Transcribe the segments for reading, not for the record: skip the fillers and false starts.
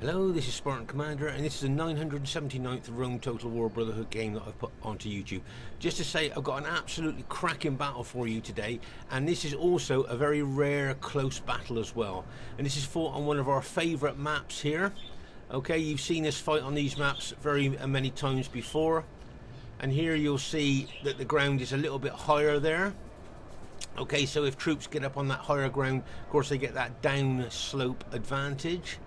Hello, this is Spartan Commander, and this is the 979th Rome Total War Brotherhood game that I've put onto YouTube. Just to say, I've got an absolutely cracking battle for you today, and this is also a very rare close battle as well. And this is fought on one of our favourite maps here. Okay, you've seen us fight on these maps very many times before, and here you'll see that the ground is a little bit higher there. Okay, so if troops get up on that higher ground, of course they get that down slope advantage.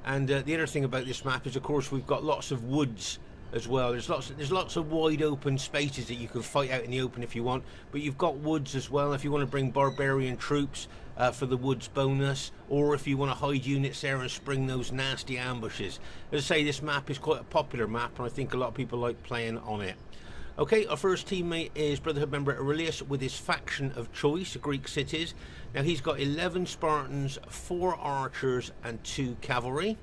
And the other thing about this map is, of course, we've got lots of woods as well. There's lots of wide open spaces that you can fight out in the open if you want, but you've got woods as well if you want to bring barbarian troops for the woods bonus, or if you want to hide units there and spring those nasty ambushes. As I say, this map is quite a popular map, and I think a lot of people like playing on it. Okay, our first teammate is Brotherhood member Aurelius with his faction of choice, Greek cities. Now he's got 11 Spartans, 4 archers and 2 cavalry.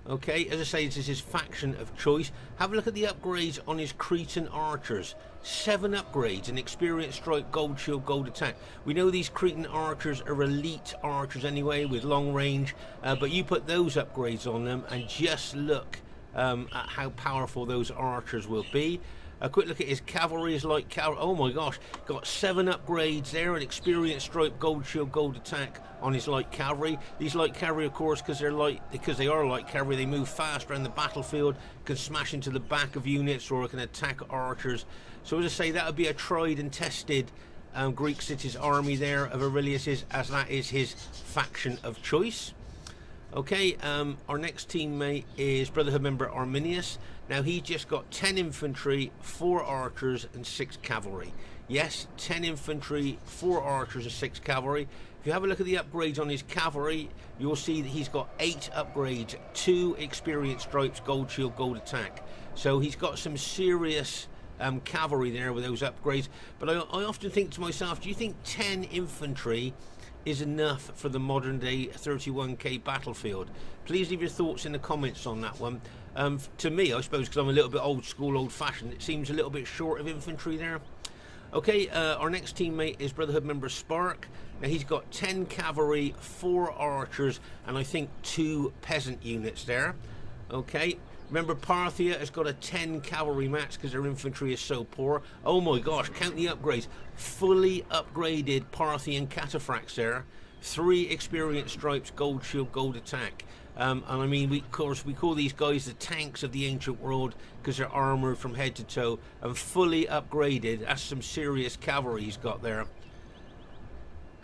Okay, as I say, this is his faction of choice. Have a look at the upgrades on his Cretan archers. 7 upgrades, an experienced strike, gold shield, gold attack. We know these Cretan archers are elite archers anyway with long range, but you put those upgrades on them and just look at how powerful those archers will be. A quick look at his cavalry, his light cavalry. Oh my gosh, got 7 upgrades there, an experienced stripe, gold shield, gold attack on his light cavalry. These light cavalry, of course, because they are light cavalry, they move fast around the battlefield, can smash into the back of units, or can attack archers. So as I say, that would be a tried and tested Greek cities army there of Aurelius's, as that is his faction of choice. Okay, our next teammate is Brotherhood member Arminius. Now he just got 10 infantry, 4 archers and 6 cavalry. Yes, 10 infantry, 4 archers and 6 cavalry. If you have a look at the upgrades on his cavalry, you'll see that he's got 8 upgrades, 2 experienced stripes, gold shield, gold attack. So he's got some serious cavalry there with those upgrades. But I often think to myself, do you think 10 infantry is enough for the modern day 31k battlefield? Please leave your thoughts in the comments on that one. To me, I suppose, because I'm a little bit old school, old fashioned, it seems a little bit short of infantry there. Okay, our next teammate is Brotherhood member Spark. Now he's got 10 cavalry, 4 archers and I think 2 peasant units there. Okay, remember Parthia has got a 10 cavalry max because their infantry is so poor. Oh my gosh, count the upgrades. Fully upgraded Parthian cataphracts there. 3 experienced stripes, gold shield, gold attack. And I mean, we call these guys the tanks of the ancient world because they're armoured from head to toe and fully upgraded. That's some serious cavalry he's got there.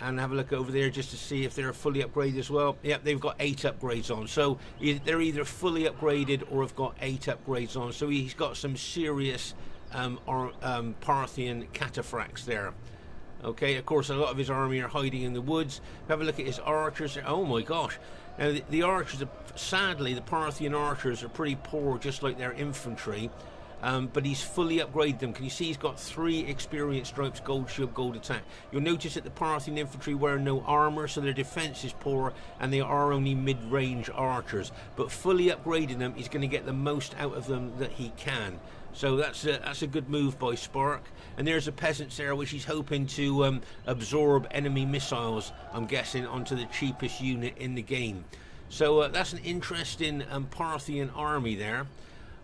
And have a look over there just to see if they're fully upgraded as well. Yep, they've got 8 upgrades on. So they're either fully upgraded or have got 8 upgrades on. So he's got some serious Parthian cataphracts there. Okay, of course, a lot of his army are hiding in the woods. Have a look at his archers. Oh my gosh. Now, the archers, sadly, the Parthian archers are pretty poor, just like their infantry. But he's fully upgraded them. Can you see he's got 3 experienced stripes, gold shield, gold attack. You'll notice that the Parthian infantry wear no armour, so their defence is poor, and they are only mid-range archers. But fully upgrading them, he's going to get the most out of them that he can. So that's a good move by Spark. And there's the peasants there, which he's hoping to absorb enemy missiles, I'm guessing, onto the cheapest unit in the game. So that's an interesting Parthian army there.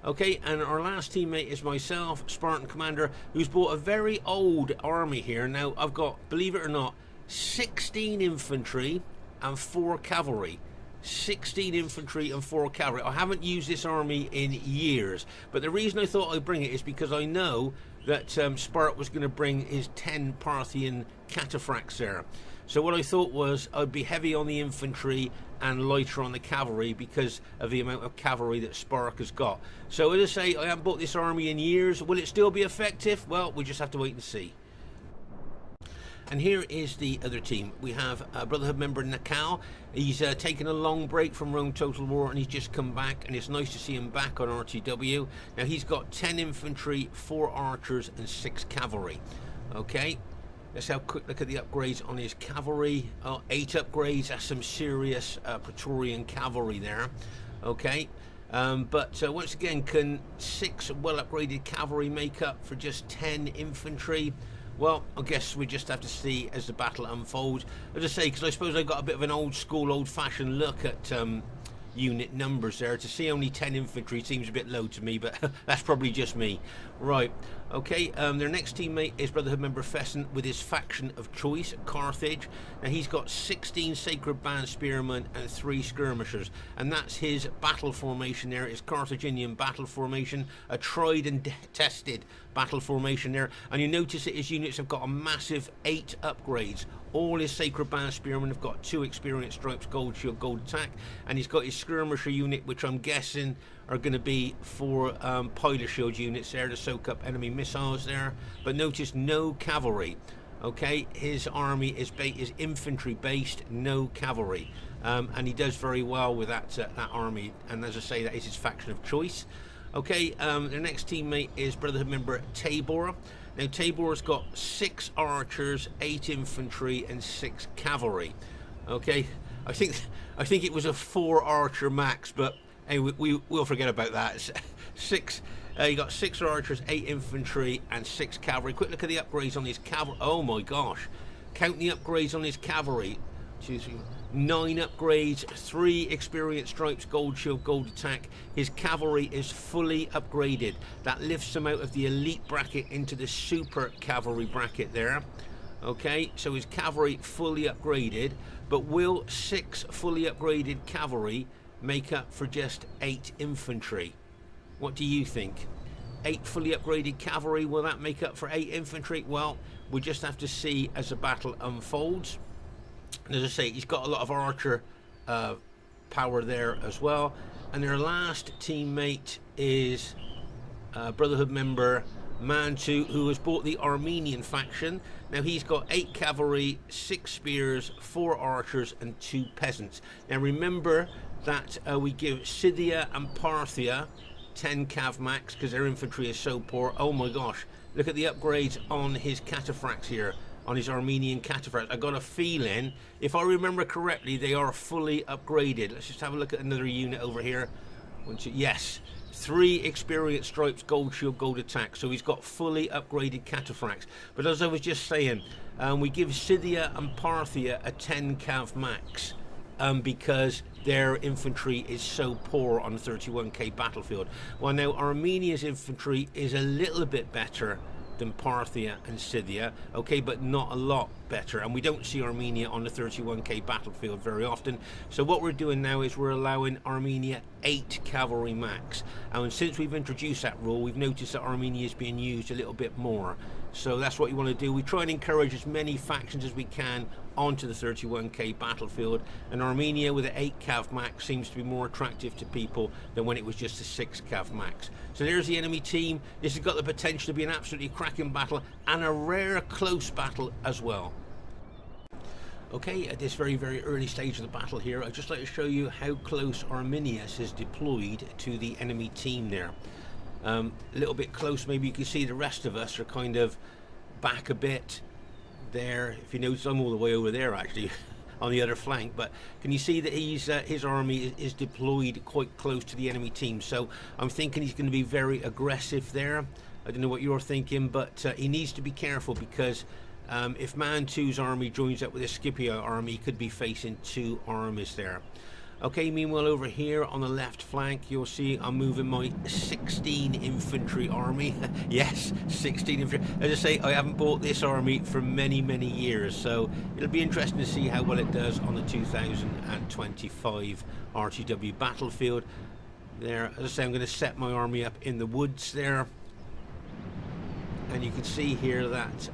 Okay, and our last teammate is myself, Spartan Commander, who's bought a very old army here. Now, I've got, believe it or not, 16 infantry and 4 cavalry. 16 infantry and 4 cavalry. I haven't used this army in years, but the reason I thought I'd bring it is because I know that Spark was going to bring his 10 Parthian cataphracts there. So what I thought was I'd be heavy on the infantry and lighter on the cavalry because of the amount of cavalry that Spark has got. So as I say, I haven't bought this army in years. Will it still be effective? Well, we just have to wait and see. And here is the other team. We have Brotherhood member Naacal. He's taken a long break from Rome Total War and he's just come back, and it's nice to see him back on RTW. Now he's got 10 infantry, 4 archers and 6 cavalry. Okay, let's have a quick look at the upgrades on his cavalry. 8 upgrades. That's some serious Praetorian cavalry there. Okay, but once again, can 6 well upgraded cavalry make up for just 10 infantry? Well, I guess we just have to see as the battle unfolds. As I say, because I suppose I've got a bit of an old school, old fashioned look at unit numbers there. To see only 10 infantry seems a bit low to me, but that's probably just me. Right, okay, their next teammate is Brotherhood member Fesen with his faction of choice, Carthage. Now he's got 16 Sacred Band Spearmen and 3 skirmishers, and that's his battle formation there, his Carthaginian battle formation, a tried and tested battle formation there. And you notice that his units have got a massive 8 upgrades. All his Sacred Band Spearmen have got 2 experience stripes, gold shield, gold attack, and he's got his skirmisher unit, which I'm guessing are going to be for pilot shield units there to soak up enemy missiles there. But notice no cavalry. Okay, his army is infantry based, no cavalry, and he does very well with that army. And as I say, that is his faction of choice. Okay, the next teammate is Brotherhood member Tabor. Now Tabor's got 6 archers, 8 infantry, and 6 cavalry. Okay, I think it was a 4 archer max, but hey, we'll forget about that. You got 6 archers, 8 infantry, and 6 cavalry. Quick look at the upgrades on his cavalry. Oh my gosh, count the upgrades on his cavalry. 2, 3, 9 upgrades, 3 experience stripes, gold shield, gold attack. His cavalry is fully upgraded. That lifts him out of the elite bracket into the super cavalry bracket there. Okay, so his cavalry fully upgraded, but will 6 fully upgraded cavalry make up for just 8 infantry? What do you think? 8 fully upgraded cavalry, will that make up for 8 infantry? Well, we'll just have to see as the battle unfolds. And as I say, he's got a lot of archer power there as well. And their last teammate is Brotherhood member Mantu, who has bought the Armenian faction. Now he's got 8 cavalry, 6 spears, 4 archers, and 2 peasants. Now remember that we give Scythia and Parthia 10 cav max because their infantry is so poor. Oh my gosh, look at the upgrades on his cataphracts here, on his Armenian cataphracts. I got a feeling, if I remember correctly, they are fully upgraded. Let's just have a look at another unit over here. Yes, 3 experience stripes, gold shield, gold attack. So he's got fully upgraded cataphracts. But as I was just saying, we give Scythia and Parthia a 10 cav max because their infantry is so poor on the 31k battlefield. While now Armenia's infantry is a little bit better than Parthia and Scythia, okay, but not a lot better, and we don't see Armenia on the 31k battlefield very often. So what we're doing now is we're allowing Armenia 8 cavalry max, and since we've introduced that rule, we've noticed that Armenia is being used a little bit more. So that's what you want to do. We try and encourage as many factions as we can onto the 31k battlefield, and Armenia with an 8 cav max seems to be more attractive to people than when it was just a 6 cav max. So there's the enemy team. This has got the potential to be an absolutely cracking battle and a rare close battle as well. Okay, at this very, very early stage of the battle here, I'd just like to show you how close Arminius is deployed to the enemy team there. A little bit close, maybe you can see the rest of us are kind of back a bit there. If you notice, I'm all the way over there actually on the other flank, but can you see that his army is deployed quite close to the enemy team? So I'm thinking he's going to be very aggressive there. I don't know what you're thinking, but he needs to be careful because if Mantu's army joins up with the Scipio army, he could be facing 2 armies there. Okay, meanwhile over here on the left flank, you'll see I'm moving my 16 infantry army. Yes, 16 infantry. As I say, I haven't bought this army for many, many years, so it'll be interesting to see how well it does on the 2025 RTW battlefield. There, as I say, I'm going to set my army up in the woods there. And you can see here that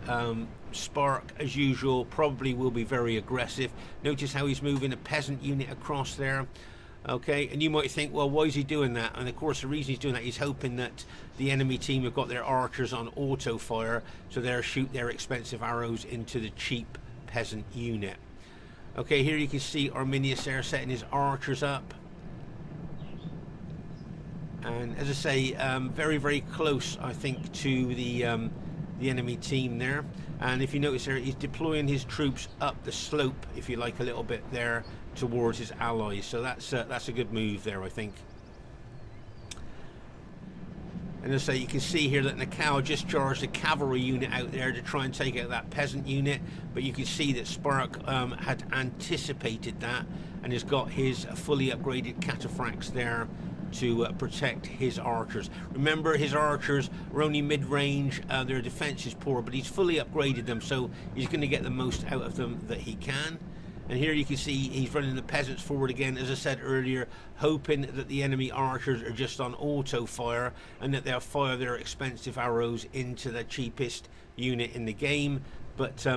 Spark, as usual, probably will be very aggressive. Notice how he's moving a peasant unit across there. Okay, and you might think, well, why is he doing that? And of course, the reason he's doing that, he's hoping that the enemy team have got their archers on auto fire, so they'll shoot their expensive arrows into the cheap peasant unit. Okay, here you can see Arminius there setting his archers up. And as I say, very, very close, I think, to the enemy team there. And if you notice there, he's deploying his troops up the slope, if you like, a little bit there towards his allies. So that's a good move there, I think. And as I say, you can see here that Naacal just charged a cavalry unit out there to try and take out that peasant unit, but you can see that Spark had anticipated that and has got his fully upgraded cataphracts there to protect his archers. Remember, his archers are only mid-range, their defense is poor, but he's fully upgraded them, so he's going to get the most out of them that he can. And here you can see he's running the peasants forward again, as I said earlier, hoping that the enemy archers are just on auto fire and that they'll fire their expensive arrows into the cheapest unit in the game. But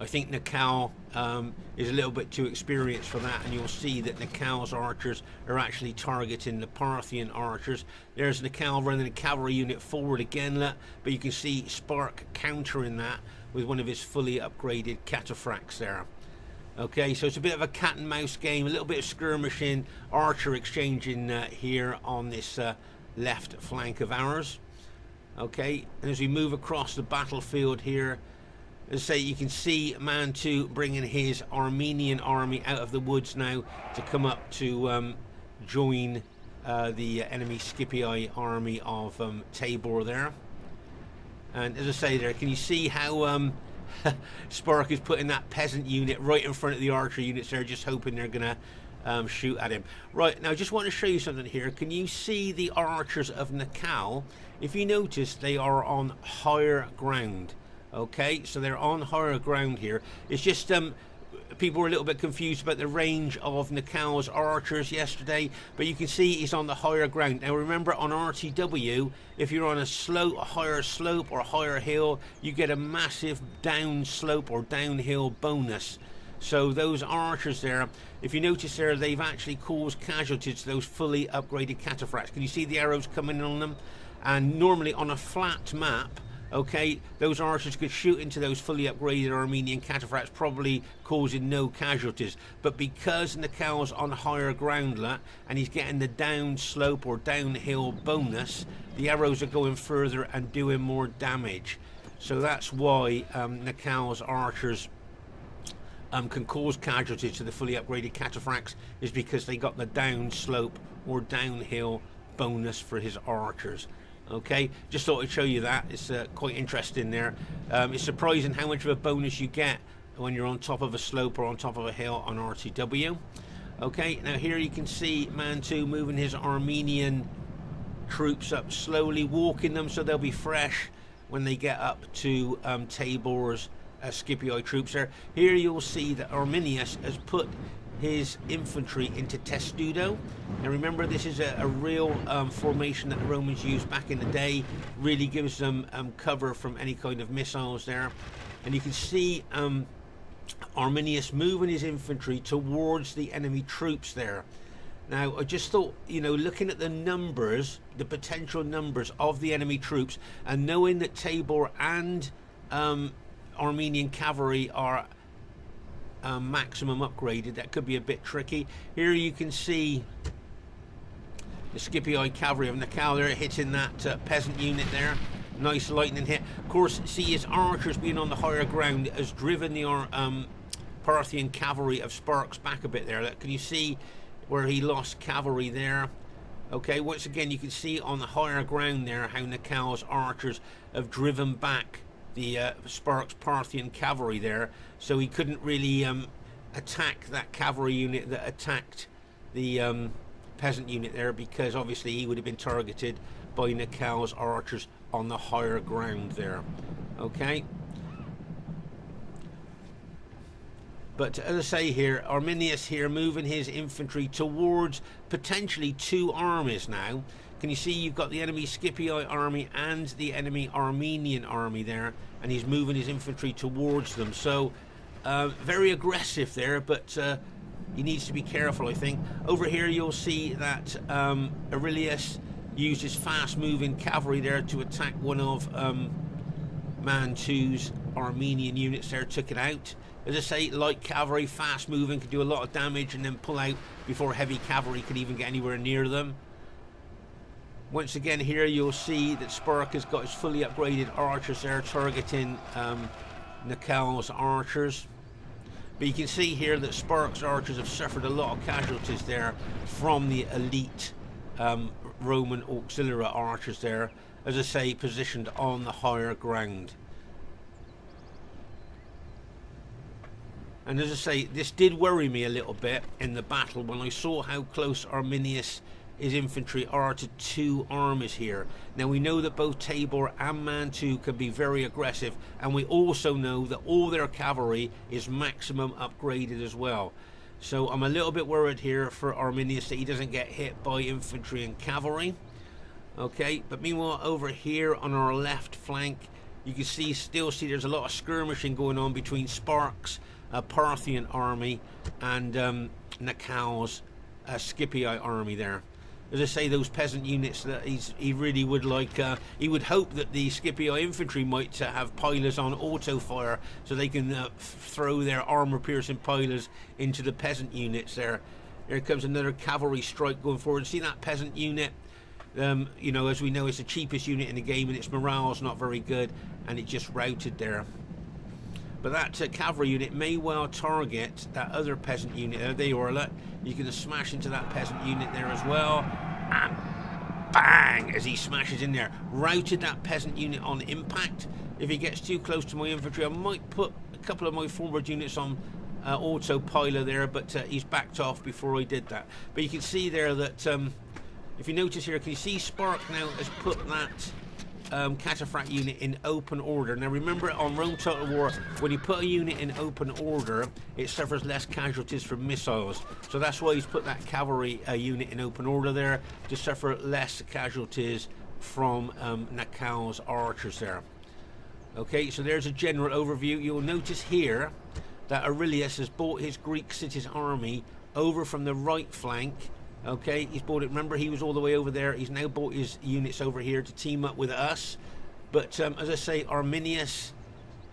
I think Naacal is a little bit too experienced for that, and you'll see that Naacal's archers are actually targeting the Parthian archers. There's Naacal running a cavalry unit forward again, but you can see Spark countering that with one of his fully upgraded cataphracts there. Okay, so it's a bit of a cat and mouse game, a little bit of skirmishing, archer exchanging here on this left flank of ours. Okay, and as we move across the battlefield here, as I say, you can see Mantu bringing his Armenian army out of the woods now to come up to join the enemy Scipii army of Tabor there. And as I say there, can you see how Spark is putting that peasant unit right in front of the archer units there, just hoping they're going to shoot at him. Right, now I just want to show you something here. Can you see the archers of Naacal? If you notice, they are on higher ground. Okay, so they're on higher ground here. It's just people were a little bit confused about the range of Naacal's archers yesterday, but you can see he's on the higher ground. Now remember, on RTW, if you're on a higher slope or higher hill, you get a massive down slope or downhill bonus. So those archers there, if you notice there, they've actually caused casualties to those fully upgraded cataphracts. Can you see the arrows coming on them? And normally on a flat map, okay, those archers could shoot into those fully upgraded Armenian cataphracts, probably causing no casualties. But because Naacal's on higher ground and he's getting the down slope or downhill bonus, the arrows are going further and doing more damage. So that's why Naacal's archers can cause casualties to the fully upgraded cataphracts, is because they got the down slope or downhill bonus for his archers. Okay, just thought I'd show you that. It's quite interesting there. It's surprising how much of a bonus you get when you're on top of a slope or on top of a hill on RTW. Okay, now here you can see Mantu moving his Armenian troops up slowly, walking them so they'll be fresh when they get up to Tabor's Scipii troops there. Here you'll see that Arminius has put his infantry into testudo. Now remember, this is a real formation that the Romans used back in the day. Really gives them cover from any kind of missiles there. And you can see Arminius moving his infantry towards the enemy troops there. Now I just thought, you know, looking at the numbers, the potential numbers of the enemy troops, and knowing that Tabor and Armenian cavalry are maximum upgraded, that could be a bit tricky. Here you can see the Scipii cavalry of Naacal there hitting that peasant unit there. Nice lightning hit. Of course, see, his archers being on the higher ground has driven the Parthian cavalry of Sparks back a bit there. Can you see where he lost cavalry there? Okay, once again you can see on the higher ground there how Naacal's archers have driven back the Sparks Parthian cavalry there, so he couldn't really attack that cavalry unit that attacked the peasant unit there, because obviously he would have been targeted by Naacal's archers on the higher ground there. Okay, but as I say here, Arminius here moving his infantry towards potentially two armies now. Can you see you've got the enemy Scipii army and the enemy Armenian army there, and he's moving his infantry towards them. So very aggressive there, but he needs to be careful, I think. Over here you'll see that Aurelius used his fast-moving cavalry there to attack one of Mantu's Armenian units there, took it out. As I say, light cavalry, fast-moving, could do a lot of damage and then pull out before heavy cavalry could even get anywhere near them. Once again here you'll see that Spark has got his fully upgraded archers there targeting Naacal's archers. But you can see here that Spark's archers have suffered a lot of casualties there from the elite Roman auxiliary archers there, as I say, positioned on the higher ground. And as I say, this did worry me a little bit in the battle when I saw how close Arminius' infantry are to two armies here. Now we know that both Tabor and Mantu can be very aggressive, and we also know that all their cavalry is maximum upgraded as well. So I'm a little bit worried here for Arminius that he doesn't get hit by infantry and cavalry. Okay, but meanwhile over here on our left flank, you can still see there's a lot of skirmishing going on between Sparks' Parthian army and Naacal's Scipii army there. As I say, those peasant units that he really would like, he would hope that the Scipii infantry might have pilers on auto fire so they can throw their armor piercing pilers into the peasant units there. Here comes another cavalry strike going forward. See that peasant unit? You know, as we know, it's the cheapest unit in the game and its morale's not very good, and it just routed there. But that cavalry unit may well target that other peasant unit. There you are, look. You can smash into that peasant unit there as well. And bang, as he smashes in there. Routed that peasant unit on impact. If he gets too close to my infantry, I might put a couple of my forward units on autopilot there, but he's backed off before I did that. But you can see there that, if you notice here, can you see Spark now has put that cataphract unit in open order. Now remember, on Rome Total War, when you put a unit in open order, it suffers less casualties from missiles. So that's why he's put that cavalry unit in open order there, to suffer less casualties from Naacal's archers there. Okay, so there's a general overview. You'll notice here that Aurelius has brought his Greek cities army over from the right flank. Okay, he's bought it. Remember, he was all the way over there. He's now bought his units over here to team up with us. But as I say, Arminius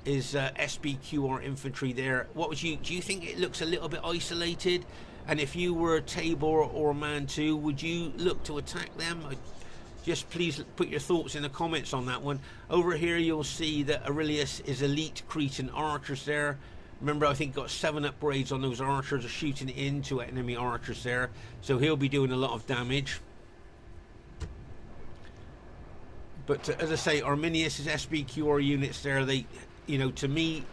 is SBQR infantry there. What would do you think it looks a little bit isolated? And if you were Tabor or Mantu, would you look to attack them? Just please put your thoughts in the comments on that one. Over here, you'll see that Aurelius is elite Cretan archers there. Remember, I think got 7 upgrades on those archers, are shooting into enemy archers there. So he'll be doing a lot of damage. But as I say, Arminius' SBQR units there, they, you know, to me,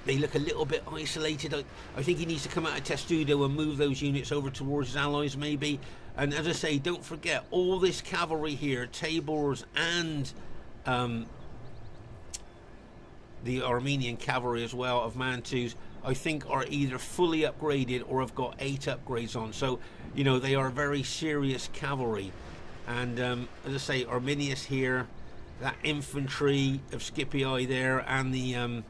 they look a little bit isolated. I think he needs to come out of Testudo and move those units over towards his allies maybe. And as I say, don't forget, all this cavalry here, Tabor's and the Armenian cavalry as well of Mantus, I think are either fully upgraded or have got 8 upgrades on. So, you know, they are very serious cavalry. And as I say, Arminius here, that infantry of Scipii there, and the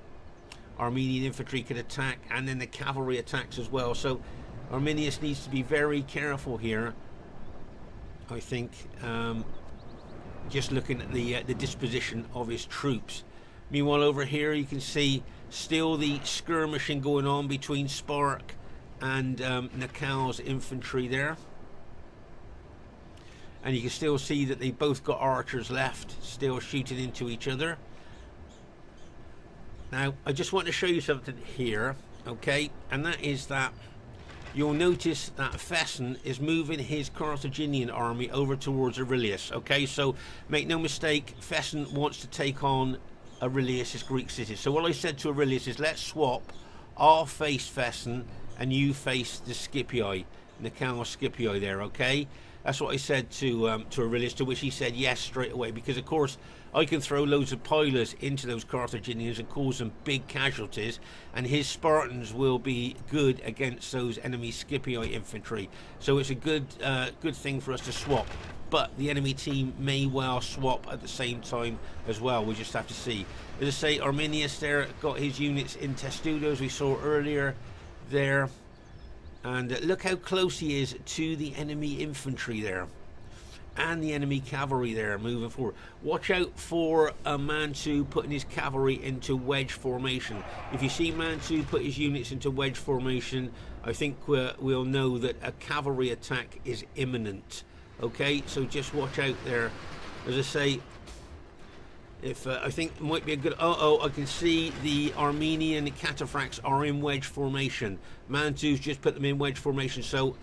Armenian infantry could attack, and then the cavalry attacks as well. So Arminius needs to be very careful here, I think, just looking at the disposition of his troops. Meanwhile, over here you can see still the skirmishing going on between Spark and Naacal's infantry there. And you can still see that they both got archers left, still shooting into each other. Now, I just want to show you something here, okay? And that is that you'll notice that Fesen is moving his Carthaginian army over towards Aurelius, okay? So make no mistake, Fesen wants to take on Aurelius' Greek cities. So what I said to Aurelius is, let's swap. I'll face Fesen and you face the Scipii, Naacal Scipii there, okay? That's what I said to Aurelius, to which he said yes straight away, because of course I can throw loads of pilers into those Carthaginians and cause them big casualties, and his Spartans will be good against those enemy Scipii infantry. So it's a good thing for us to swap. But the enemy team may well swap at the same time as well. We just have to see. As I say, Arminius there got his units in Testudo, as we saw earlier there. And look how close he is to the enemy infantry there. And the enemy cavalry there moving forward. Watch out for Mantu putting his cavalry into wedge formation. If you see Mantu put his units into wedge formation, I think we'll know that a cavalry attack is imminent. Okay, so just watch out there. As I say, if I think it might be a good... I can see the Armenian cataphracts are in wedge formation. Mantu's just put them in wedge formation, so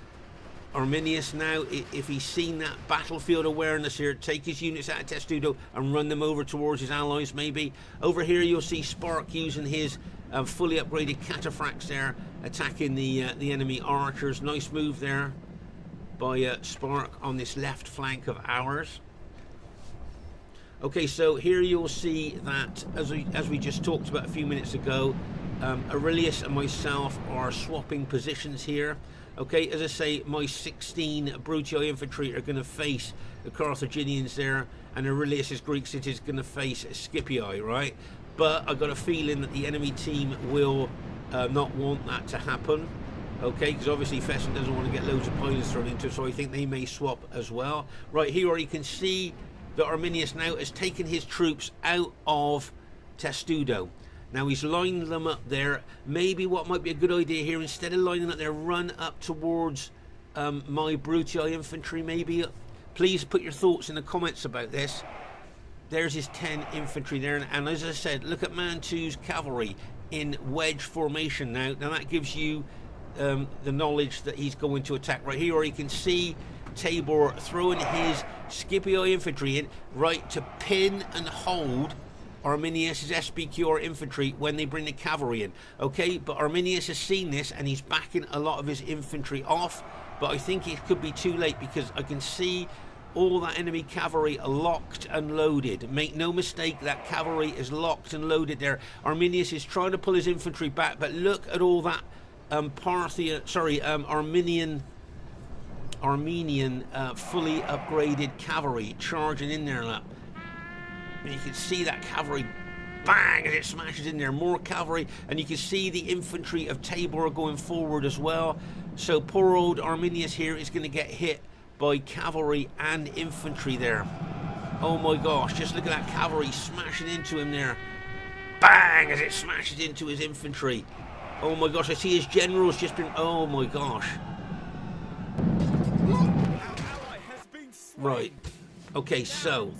Arminius now, if he's seen that battlefield awareness here, take his units out of Testudo and run them over towards his allies maybe. Over here you'll see Spark using his fully upgraded cataphracts there, attacking the enemy archers. Nice move there by Spark on this left flank of ours. Okay, so here you'll see that, as we just talked about a few minutes ago, Aurelius and myself are swapping positions here. Okay, as I say, my 16 Brutii infantry are going to face the Carthaginians there, and Aurelius's Greek city is going to face Scipii, right? But I've got a feeling that the enemy team will not want that to happen. Okay, because obviously Fesen doesn't want to get loads of pilots thrown into it, so I think they may swap as well. Right here, you can see that Arminius now has taken his troops out of Testudo. Now he's lined them up there. Maybe what might be a good idea here, instead of lining up there, run up towards my Brutii infantry maybe. Please put your thoughts in the comments about this. There's his 10 infantry there, and as I said, look at Mantu's cavalry in wedge formation now. Now that gives you the knowledge that he's going to attack. Right here, or you can see Tabor throwing his Scipii infantry in, right, to pin and hold Arminius' SBQ infantry when they bring the cavalry in. Okay, but Arminius has seen this and he's backing a lot of his infantry off, but I think it could be too late because I can see all that enemy cavalry locked and loaded. Make no mistake, that cavalry is locked and loaded there. Arminius is trying to pull his infantry back, but look at all that Armenian fully upgraded cavalry charging in there. Look. And you can see that cavalry, bang, as it smashes in there. More cavalry, and you can see the infantry of Tabor going forward as well. So poor old Arminius here is going to get hit by cavalry and infantry there. Oh my gosh, just look at that cavalry smashing into him there. Bang, as it smashes into his infantry. Oh my gosh, I see his general's just been, oh my gosh. Right, okay, so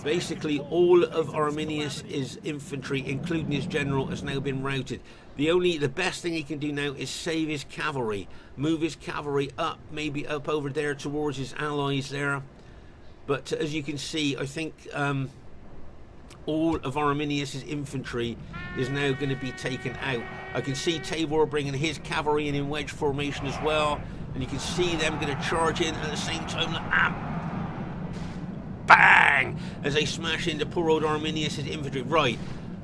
basically all of Arminius' infantry, including his general, has now been routed. The best thing he can do now is save his cavalry, move his cavalry up, maybe up over there towards his allies there. But as you can see, I think all of Arminius' infantry is now going to be taken out. I can see Tabor bringing his cavalry in wedge formation as well, and you can see them going to charge in at the same time. Bang! As they smash into poor old Arminius' infantry. Right.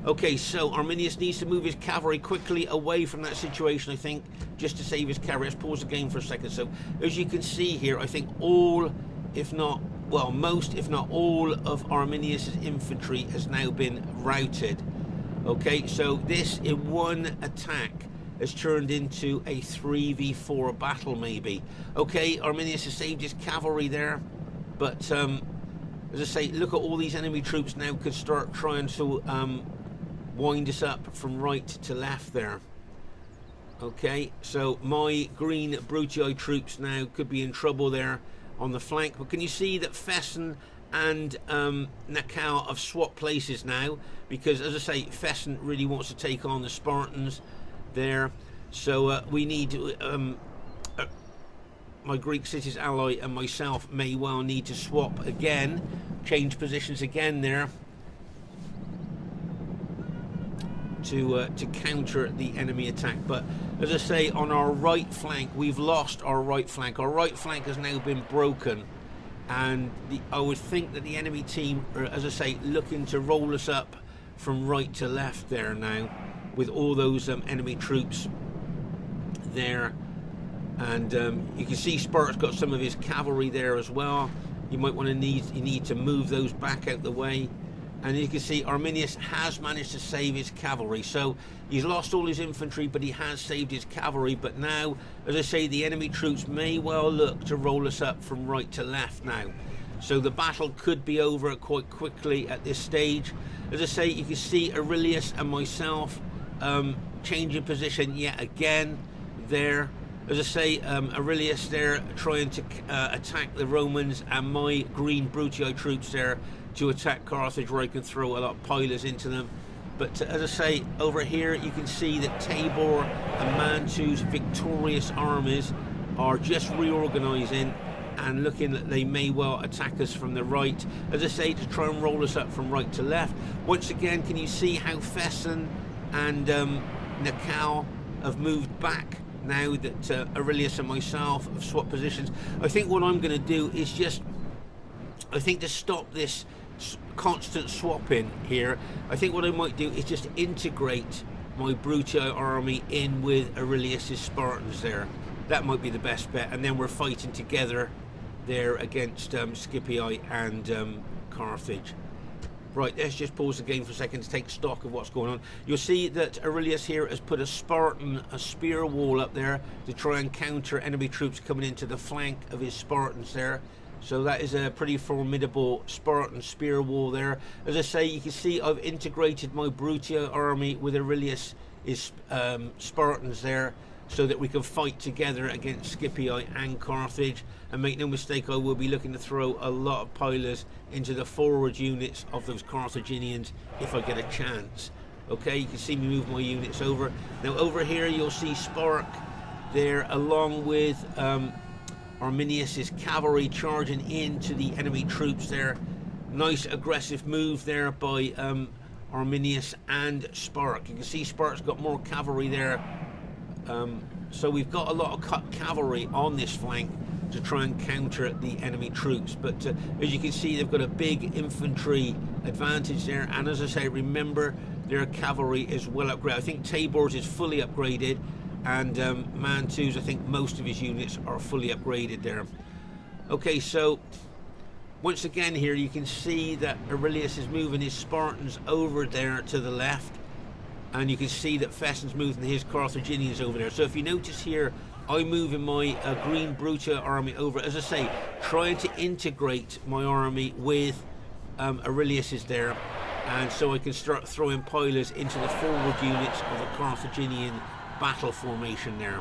Okay, so Arminius needs to move his cavalry quickly away from that situation, I think, just to save his cavalry. Let's pause the game for a second. So, as you can see here, I think all, if not, well, most, if not all of Arminius' infantry has now been routed. Okay, so this in one attack has turned into a 3v4 battle maybe. Okay, Arminius has saved his cavalry there, but as I say, look at all these enemy troops now could start trying to wind us up from right to left there. Okay, so my green Brutii troops now could be in trouble there on the flank. But can you see that Fesen and Naacal have swapped places now? Because, as I say, Fesen really wants to take on the Spartans there. So we need my Greek city's ally and myself may well need to swap again, change positions again there to counter the enemy attack. But as I say, on our right flank, we've lost our right flank. Our right flank has now been broken, and I would think that the enemy team are, as I say, looking to roll us up from right to left there now, with all those enemy troops there. And you can see Sparta's got some of his cavalry there as well. You might want to need to move those back out the way. And you can see Arminius has managed to save his cavalry. So he's lost all his infantry, but he has saved his cavalry. But now, as I say, the enemy troops may well look to roll us up from right to left now. So the battle could be over quite quickly at this stage. As I say, you can see Aurelius and myself changing position yet again there. As I say, Aurelius there trying to attack the Romans, and my green Brutii troops there to attack Carthage, where I can throw a lot of pilots into them. But as I say, over here you can see that Tabor and Mantu's victorious armies are just reorganizing and looking that they may well attack us from the right, as I say, to try and roll us up from right to left. Once again, can you see how Fesen and Naacal have moved back now that Aurelius and myself have swapped positions? I think what I'm going to do is just, I think to stop this constant swapping here, I think what I might do is just integrate my Brutii army in with Aurelius's Spartans there. That might be the best bet, and then we're fighting together there against Scipii and Carthage. Right, let's just pause the game for a second to take stock of what's going on. You'll see that Aurelius here has put a spear wall up there to try and counter enemy troops coming into the flank of his Spartans there. So that is a pretty formidable Spartan spear wall there. As I say, you can see I've integrated my Brutii army with Aurelius' Spartans there, so that we can fight together against Scipii and Carthage. And make no mistake, I will be looking to throw a lot of pilers into the forward units of those Carthaginians if I get a chance. Okay, you can see me move my units over. Now over here you'll see Spark there, along with Arminius' cavalry charging into the enemy troops there. Nice aggressive move there by Arminius and Spark. You can see Spark's got more cavalry there. So we've got a lot of cavalry on this flank to try and counter the enemy troops, but as you can see, they've got a big infantry advantage there, and as I say, remember, their cavalry is well upgraded. I think Tabor's is fully upgraded, and Mantu's, I think most of his units are fully upgraded there. Okay, so once again here you can see that Aurelius is moving his Spartans over there to the left, and you can see that Fesen's moving his Carthaginians over there. So if you notice here, I'm moving my green Brutii army over, as I say, trying to integrate my army with Aurelius's there, and so I can start throwing pilers into the forward units of a Carthaginian battle formation there.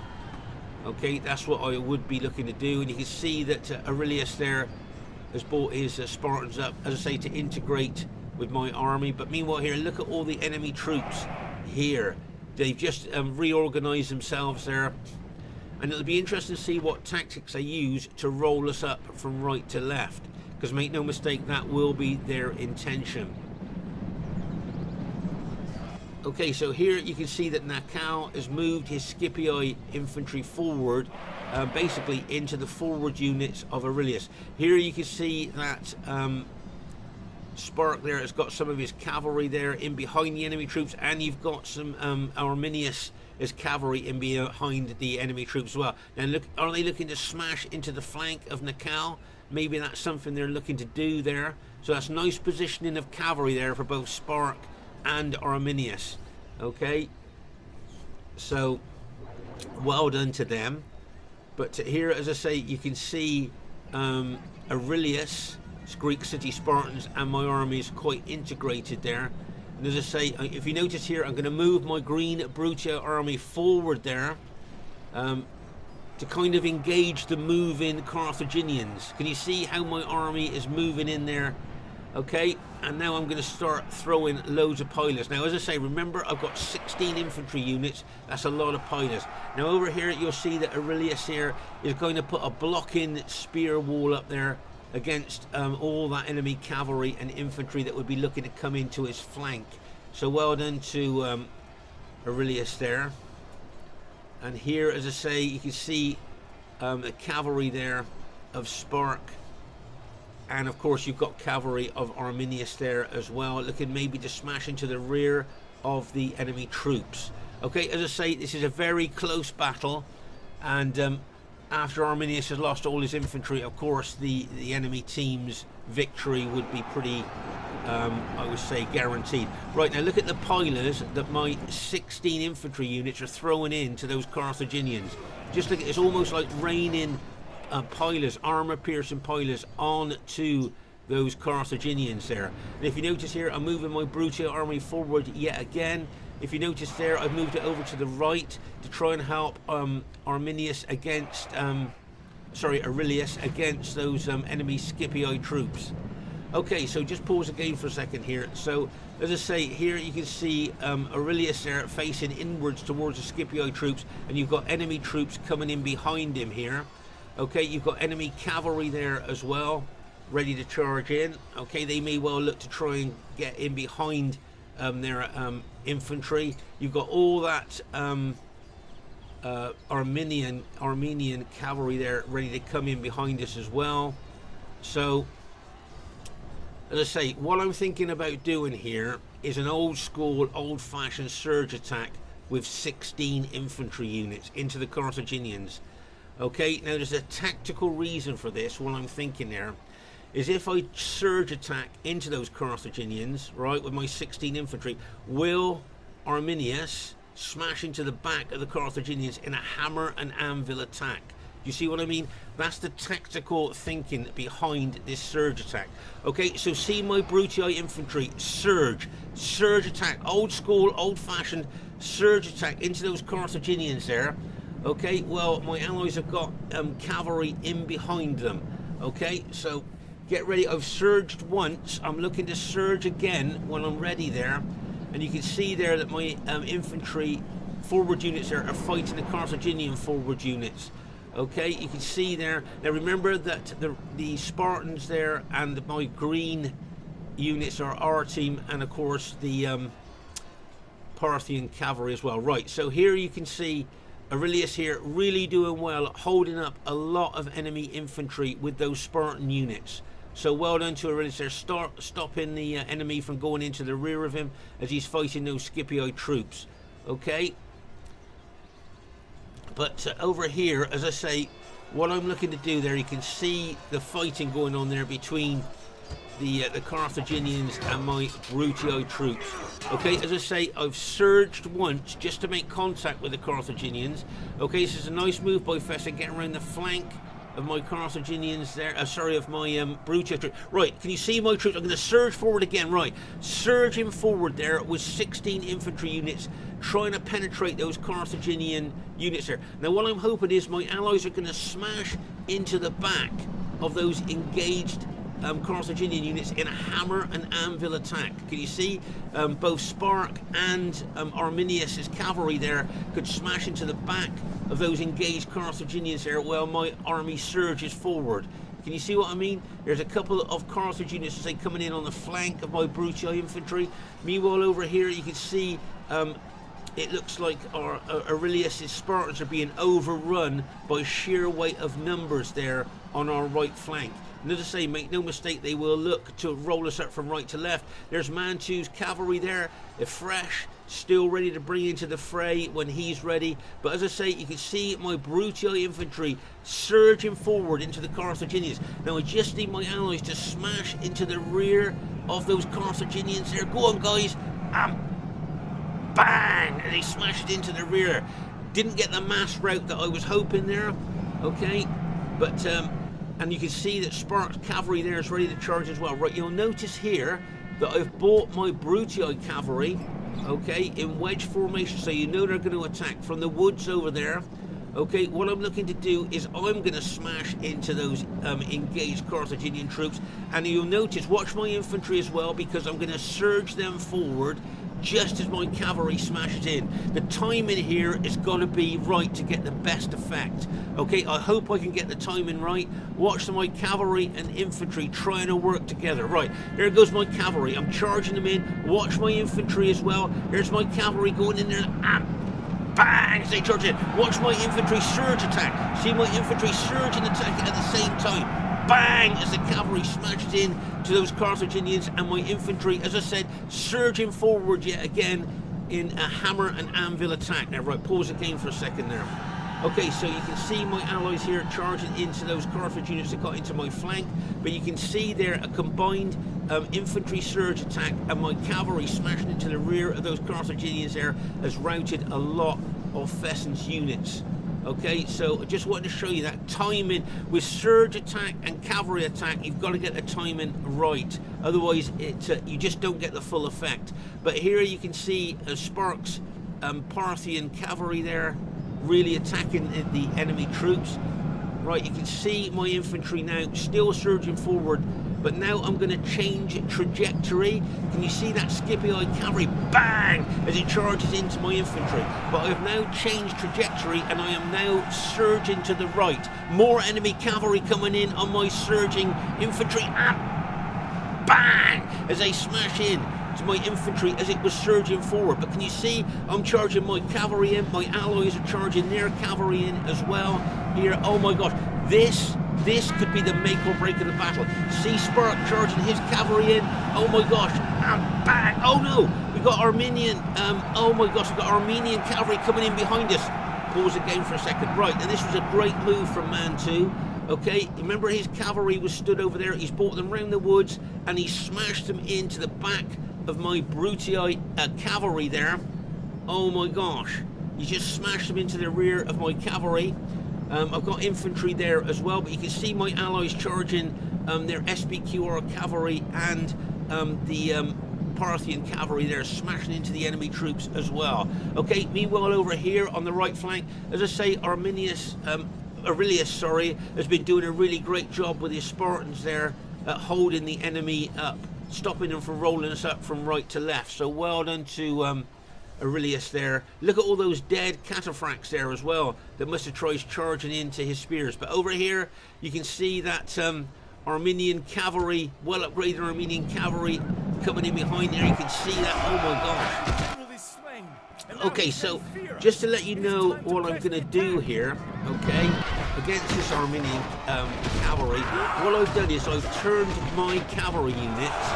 Okay, that's what I would be looking to do, and you can see that Aurelius there has brought his Spartans up, as I say, to integrate with my army. But meanwhile here, look at all the enemy troops here. They've just reorganized themselves there, and it'll be interesting to see what tactics they use to roll us up from right to left, because make no mistake, that will be their intention. Okay, so here you can see that Naacal has moved his Scipii infantry forward, basically into the forward units of Aurelius. Here you can see that Spark there has got some of his cavalry there in behind the enemy troops, and you've got some Arminius as cavalry in behind the enemy troops as well. Now look, are they looking to smash into the flank of Naacal? Maybe that's something they're looking to do there. So that's nice positioning of cavalry there for both Spark and Arminius. Okay, so well done to them. But here, as I say, you can see Aurelius, Greek city Spartans, and my army is quite integrated there. And as I say, if you notice here, I'm going to move my green Brutii army forward there to kind of engage the moving Carthaginians. Can you see how my army is moving in there? Okay, and now I'm going to start throwing loads of pilers. Now, as I say, remember, I've got 16 infantry units. That's a lot of pilers. Now, over here, you'll see that Aurelius here is going to put a blocking spear wall up there against all that enemy cavalry and infantry that would be looking to come into his flank. So well done to Aurelius there. And here, as I say, you can see the cavalry there of Spark, and of course you've got cavalry of Arminius there as well, looking maybe to smash into the rear of the enemy troops. Okay, as I say, this is a very close battle, and after Arminius has lost all his infantry, of course the enemy team's victory would be pretty, I would say, guaranteed. Right, now look at the pilers that my 16 infantry units are throwing into those Carthaginians. Just look, it's almost like raining pilers, armor-piercing pilers onto those Carthaginians there. And if you notice here, I'm moving my Brutii army forward yet again. If you notice there, I've moved it over to the right to try and help Aurelius against those enemy Scipii troops. Okay, so just pause again for a second here. So As I say, here you can see Aurelius there facing inwards towards the Scipio troops, and you've got enemy troops coming in behind him here. Okay, you've got enemy cavalry there as well, ready to charge in. Okay, they may well look to try and get in behind their infantry. You've got all that Armenian cavalry there ready to come in behind us as well. So, as I say, what I'm thinking about doing here is an old school, old-fashioned surge attack with 16 infantry units into the Carthaginians. Okay, now there's a tactical reason for this. What I'm thinking there is, if I surge attack into those Carthaginians, right, with my 16 infantry, will Arminius smash into the back of the Carthaginians in a hammer and anvil attack? You see what I mean? That's the tactical thinking behind this surge attack. Okay, so see my Brutii infantry surge attack, old school, old-fashioned surge attack into those Carthaginians there. Okay, well, my allies have got cavalry in behind them. Okay, so get ready. I've surged once. I'm looking to surge again when I'm ready there. And you can see there that my infantry forward units there are fighting the Carthaginian forward units. Okay, you can see there. Now remember that the Spartans there and my green units are our team, and of course the Parthian cavalry as well. Right, so here you can see Aurelius here really doing well, holding up a lot of enemy infantry with those Spartan units. So well done to Aurelius there, stopping the enemy from going into the rear of him as he's fighting those Scipio troops. Okay. But over here, as I say, what I'm looking to do there, you can see the fighting going on there between the Carthaginians and my Brutii troops. Okay, as I say, I've surged once just to make contact with the Carthaginians. Okay, this is a nice move by Fesen, getting around the flank of my Carthaginians there, of my Brutii troops. Right, can you see my troops? I'm going to surge forward again, right. Surging forward there with 16 infantry units, trying to penetrate those Carthaginian units there. Now what I'm hoping is my allies are going to smash into the back of those engaged Carthaginian units in a hammer and anvil attack. Can you see both Spark and Arminius' cavalry there could smash into the back of those engaged Carthaginians there while my army surges forward. Can you see what I mean? There's a couple of Carthage units, as they coming in on the flank of my Brutii infantry. Meanwhile over here you can see it looks like our Aurelius' Spartans are being overrun by sheer weight of numbers there on our right flank. And as I say, make no mistake, they will look to roll us up from right to left. There's Mantu's cavalry there, they're fresh, still ready to bring into the fray when he's ready. But as I say, you can see my Brutii infantry surging forward into the Carthaginians. Now I just need my allies to smash into the rear of those Carthaginians there. Go on guys, bang! And they smashed into the rear. Didn't get the mass rout that I was hoping there. Okay, but and you can see that Spark's cavalry there is ready to charge as well. Right, you'll notice here that I've brought my Brutii cavalry, okay, in wedge formation, so you know they're going to attack from the woods over there. Okay, what I'm looking to do is I'm going to smash into those engaged Carthaginian troops, and you'll notice, watch my infantry as well, because I'm going to surge them forward just as my cavalry smashes in. The timing here is got to be right to get the best effect. Okay, I hope I can get the timing right. Watch my cavalry and infantry trying to work together. Right, there goes my cavalry. I'm charging them in. Watch my infantry as well. There's my cavalry going in there. Bang! As they charge in. Watch my infantry surge attack. See my infantry surge and attack at the same time. Bang! As the cavalry smashed in to those Carthaginians, and my infantry, as I said, surging forward yet again in a hammer and anvil attack. Now, right, pause again for a second there. Okay, so you can see my allies here charging into those Carthage units that got into my flank, but you can see there a combined infantry surge attack, and my cavalry smashing into the rear of those Carthaginians there has routed a lot of Fesen's units. Okay, so I just wanted to show you that timing with surge attack and cavalry attack. You've got to get the timing right, otherwise you just don't get the full effect. But here you can see Spark's Parthian cavalry there really attacking the enemy troops. Right, you can see my infantry now still surging forward, but now I'm going to change trajectory. Can you see that skippy-eyed cavalry, bang, as it charges into my infantry? But I have now changed trajectory, and I am now surging to the right. More enemy cavalry coming in on my surging infantry, and bang, as they smash in to my infantry as it was surging forward. But can you see I'm charging my cavalry in, my allies are charging their cavalry in as well here. Oh my gosh, this could be the make or break of the battle. See Spark charging his cavalry in, oh my gosh, and bang, oh no, we got Armenian, oh my gosh, we got Armenian cavalry coming in behind us. Pause the game for a second. Right, and this was a great move from Mantu. Okay, remember his cavalry was stood over there, he's brought them round the woods and he smashed them into the back of my Brutii cavalry there. Oh my gosh, he just smashed them into the rear of my cavalry. I've got infantry there as well, but you can see my allies charging their SBQR cavalry and the Parthian cavalry there, smashing into the enemy troops as well. Okay, meanwhile over here on the right flank, as I say, Aurelius, has been doing a really great job with his Spartans there, holding the enemy up, stopping them from rolling us up from right to left. So well done to Aurelius there. Look at all those dead cataphracts there as well that must have tried charging into his spears. But over here you can see that Armenian cavalry, well upgraded Armenian cavalry coming in behind there. You can see that, oh my gosh. Okay, so just to let you know what I'm going to do here, okay, against this Armenian cavalry, what I've done is I've turned my cavalry units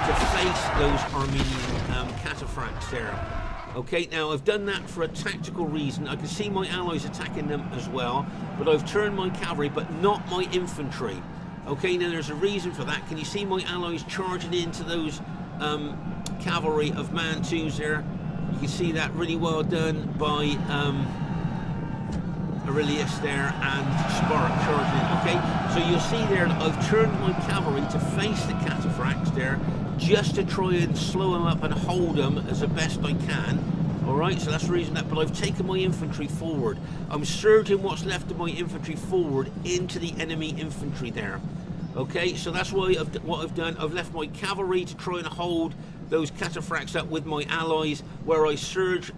to face those Armenian cataphracts there. Okay, now I've done that for a tactical reason. I can see my allies attacking them as well, but I've turned my cavalry, but not my infantry. Okay, now there's a reason for that. Can you see my allies charging into those cavalry of Mantus there? You can see that really well done by Aurelius there and Spark charging. Okay, so you'll see there that I've turned my cavalry to face the cataphracts there, just to try and slow them up and hold them as the best I can. Alright, so that's the reason that, but I've taken my infantry forward. I'm surging what's left of my infantry forward into the enemy infantry there. Okay, so that's why what I've done. I've left my cavalry to try and hold those cataphracts up with my allies, where I surge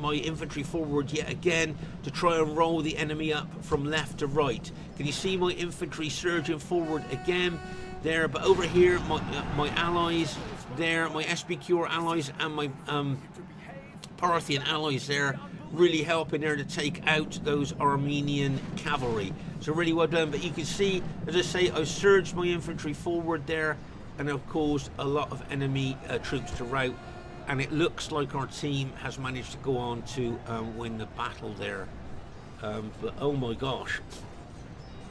my infantry forward yet again to try and roll the enemy up from left to right. Can you see my infantry surging forward again there? But over here, my allies there, my SBQR allies and my Parthian allies there, really helping there to take out those Armenian cavalry. So really well done. But you can see, as I say, I surged my infantry forward there, and I've caused a lot of enemy troops to rout, and it looks like our team has managed to go on to win the battle there. But oh my gosh,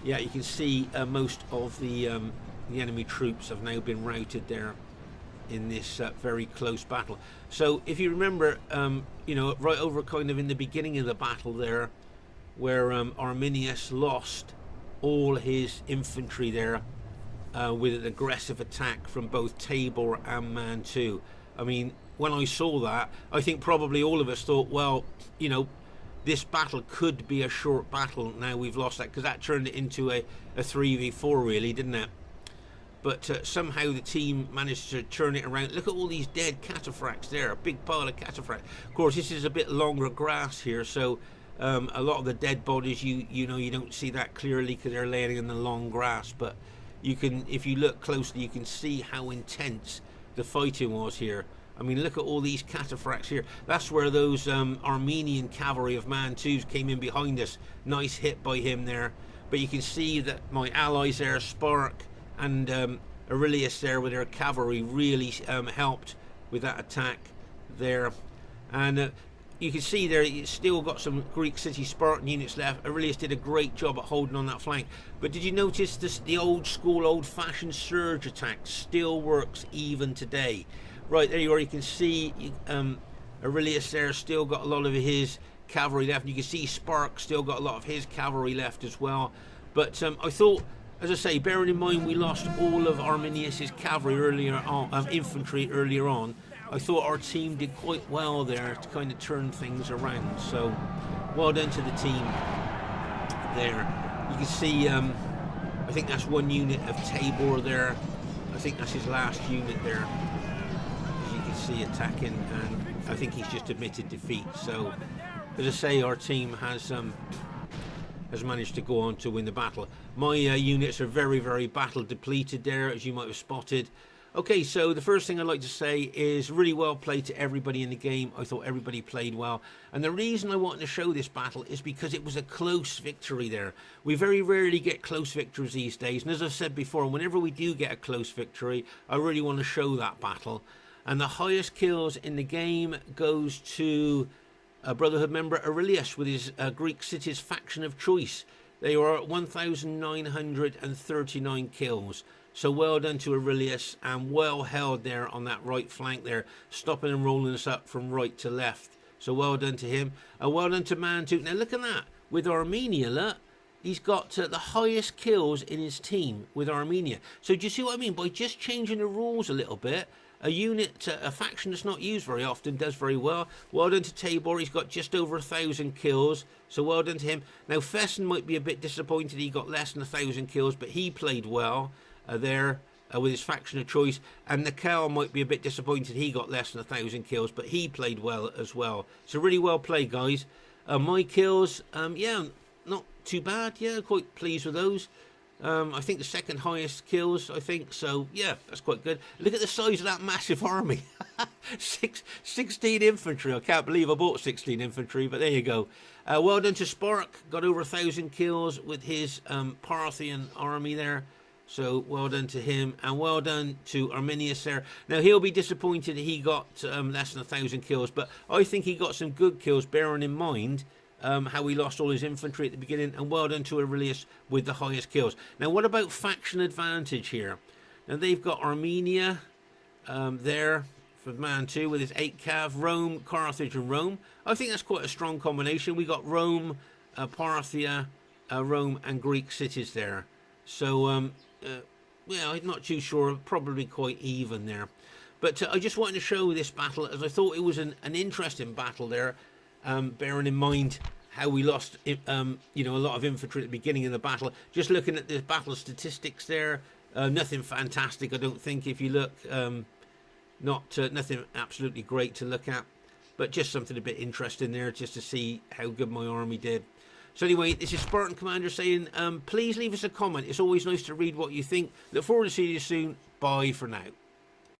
yeah, you can see most of the enemy troops have now been routed there in this very close battle. So if you remember, you know, right over kind of in the beginning of the battle there, where Arminius lost all his infantry there with an aggressive attack from both Tabor and Mantu. I mean, when I saw that, I think probably all of us thought, well, you know, this battle could be a short battle now we've lost that, because that turned it into a 3v4 really, didn't it? But somehow the team managed to turn it around. Look at all these dead cataphracts there, a big pile of cataphracts. Of course, this is a bit longer grass here, so a lot of the dead bodies, you know, you don't see that clearly because they're laying in the long grass. But you can, if you look closely, you can see how intense the fighting was here. I mean, look at all these cataphracts here. That's where those Armenian cavalry of Mantus came in behind us. Nice hit by him there. But you can see that my allies there, Spark and Aurelius there with their cavalry, really helped with that attack there. And you can see there, it's still got some Greek city Spartan units left. Aurelius did a great job at holding on that flank. But did you notice this, the old school, old-fashioned surge attack still works even today? Right, there you are. You can see Aurelius there still got a lot of his cavalry left. And you can see Spark still got a lot of his cavalry left as well. But I thought, as I say, bearing in mind we lost all of Arminius's cavalry earlier on, infantry earlier on, I thought our team did quite well there to kind of turn things around. So well done to the team there. You can see, I think that's one unit of Tabor there. I think that's his last unit there. As you can see, attacking, and I think he's just admitted defeat. So, as I say, our team has managed to go on to win the battle. My units are very, very battle depleted there, as you might have spotted. Okay, so the first thing I'd like to say is really well played to everybody in the game. I thought everybody played well. And the reason I wanted to show this battle is because it was a close victory there. We very rarely get close victories these days. And as I've said before, whenever we do get a close victory, I really want to show that battle. And the highest kills in the game goes to a Brotherhood member, Aurelius, with his Greek cities faction of choice. They were at 1,939 kills. So well done to Aurelius, and well held there on that right flank there, stopping and rolling us up from right to left. So well done to him. And well done to Mantu. Now look at that. With Armenia, look, he's got the highest kills in his team with Armenia. So do you see what I mean? By just changing the rules a little bit, a unit, a faction that's not used very often does very well. Well done to Tabor. He's got just over 1,000 kills. So well done to him. Now Fesen might be a bit disappointed he got less than 1,000 kills, but he played well. There with his faction of choice, and Naacal might be a bit disappointed he got less than 1,000 kills, but he played well as well. So really well played, guys. My kills, yeah, not too bad. Yeah, quite pleased with those. I think the second highest kills, I think. So yeah, that's quite good. Look at the size of that massive army. 16 infantry. I can't believe I bought 16 infantry, but there you go. Well done to Spark. Got over 1,000 kills with his Parthian army there. So well done to him, and well done to Arminius there. Now he'll be disappointed he got less than 1,000 kills, but I think he got some good kills, bearing in mind how he lost all his infantry at the beginning. And well done to Aurelius with the highest kills. Now what about faction advantage here? Now they've got Armenia there for Mantu with his 8 cav, Rome, Carthage and Rome. I think that's quite a strong combination. We got Rome, Parthia, Rome and Greek cities there. So yeah, I'm not too sure, probably quite even there. But I just wanted to show this battle, as I thought it was an interesting battle there, bearing in mind how we lost you know, a lot of infantry at the beginning of the battle. Just looking at the battle statistics there, nothing fantastic, I don't think, if you look. Nothing absolutely great to look at, but just something a bit interesting there, just to see how good my army did. So anyway, this is Spartan Commander saying, please leave us a comment. It's always nice to read what you think. Look forward to seeing you soon. Bye for now.